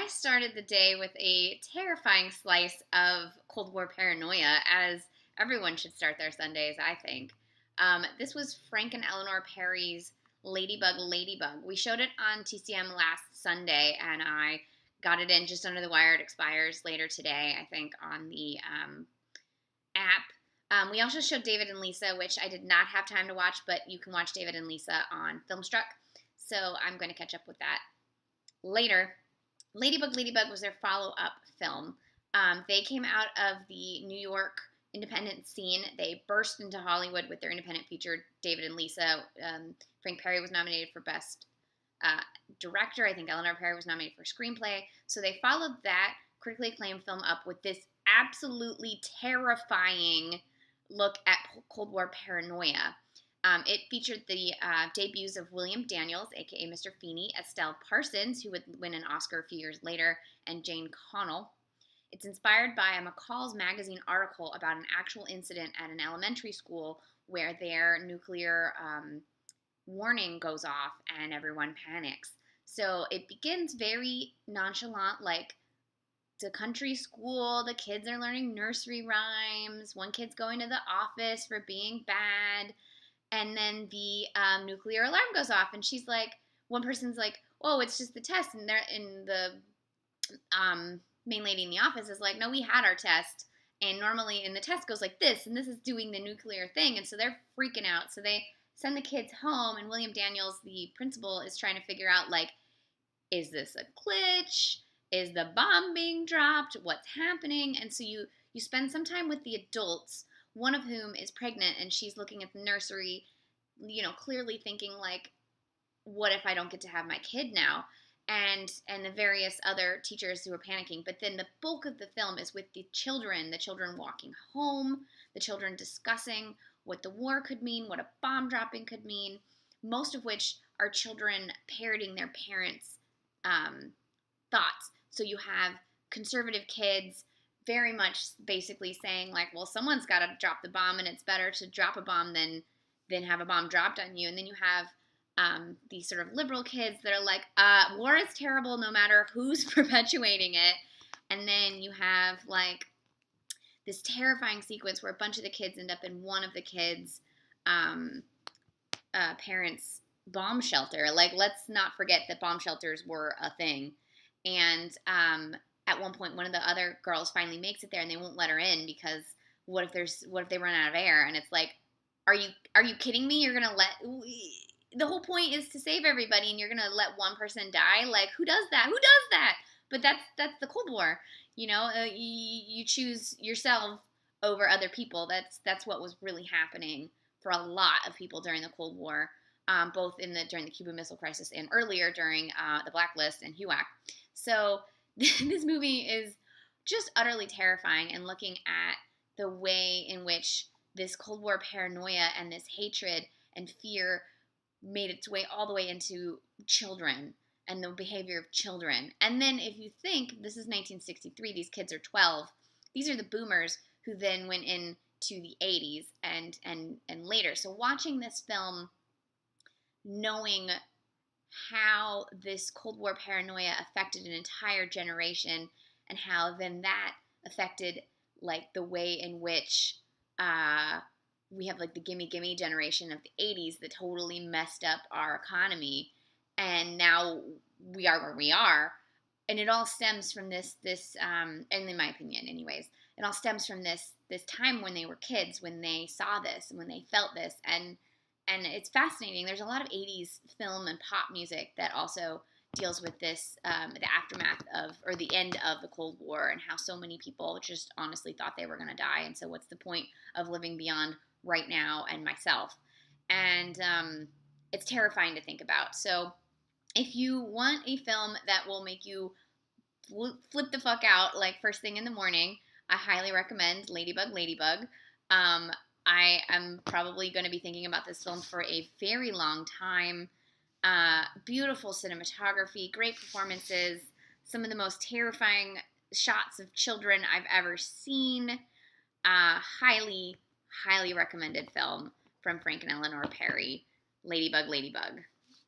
I started the day with a terrifying slice of Cold War paranoia, as everyone should start their Sundays, I think. This was Frank and Eleanor Perry's Ladybug Ladybug. We showed it on TCM last Sunday, and I got it in just under the wire. It expires later today, I think, on the app. We also showed David and Lisa, which I did not have time to watch, but you can watch David and Lisa on Filmstruck, so I'm going to catch up with that later. Ladybug Ladybug was their follow-up film. They came out of the New York independent scene. They burst into Hollywood with their independent feature, David and Lisa. Frank Perry was nominated for Best Director. I think Eleanor Perry was nominated for Screenplay. So they followed that critically acclaimed film up with this absolutely terrifying look at Cold War paranoia. It featured the debuts of William Daniels, a.k.a. Mr. Feeney, Estelle Parsons, who would win an Oscar a few years later, and Jane Connell. It's inspired by a McCall's Magazine article about an actual incident at an elementary school where their nuclear warning goes off and everyone panics. So it begins very nonchalant, like it's a country school, the kids are learning nursery rhymes, one kid's going to the office for being bad. And then the nuclear alarm goes off, and she's like, one person's like, "Oh, it's just the test," and the main lady in the office is like, "No, we had our test, and normally in the test goes like this, and this is doing the nuclear thing," and so they're freaking out. So they send the kids home, and William Daniels, the principal, is trying to figure out, like, is this a glitch? Is the bomb being dropped? What's happening? And so you spend some time with the adults, one of whom is pregnant, and she's looking at the nursery, clearly thinking, like, what if I don't get to have my kid now? And the various other teachers who are panicking. But then the bulk of the film is with the children walking home, the children discussing what the war could mean, what a bomb dropping could mean, most of which are children parroting their parents' thoughts. So you have conservative kids very much basically saying, like, well, someone's got to drop the bomb, and it's better to drop a bomb than have a bomb dropped on you. And then you have these sort of liberal kids that are like, war is terrible no matter who's perpetuating it. And then you have, like, this terrifying sequence where a bunch of the kids end up in one of the kids' parents' bomb shelter. Like, let's not forget that bomb shelters were a thing. And at one point, one of the other girls finally makes it there, and they won't let her in because what if they run out of air? And it's like, are you kidding me? You're gonna the whole point is to save everybody, and you're gonna let one person die? Like, who does that? Who does that? But that's the Cold War. You choose yourself over other people. That's what was really happening for a lot of people during the Cold War, both during the Cuban Missile Crisis and earlier during the Blacklist and HUAC. So this movie is just utterly terrifying, and looking at the way in which this Cold War paranoia and this hatred and fear made its way all the way into children and the behavior of children. And then if you think this is 1963, these kids are 12. These are the boomers who then went into the 80s and later. So watching this film, knowing how this Cold War paranoia affected an entire generation, and how then that affected, like, the way in which we have, like, the gimme gimme generation of the 80s that totally messed up our economy, and now we are where we are. And it all stems from this and in my opinion anyways, it all stems from this time when they were kids, when they saw this and when they felt this. And it's fascinating. There's a lot of 80s film and pop music that also deals with this, the aftermath or the end of the Cold War, and how so many people just honestly thought they were going to die. And so what's the point of living beyond right now and myself? And it's terrifying to think about. So if you want a film that will make you flip the fuck out, like, first thing in the morning, I highly recommend Ladybug Ladybug. I am probably going to be thinking about this film for a very long time. Beautiful cinematography, great performances, some of the most terrifying shots of children I've ever seen. Highly, highly recommended film from Frank and Eleanor Perry, Ladybug Ladybug.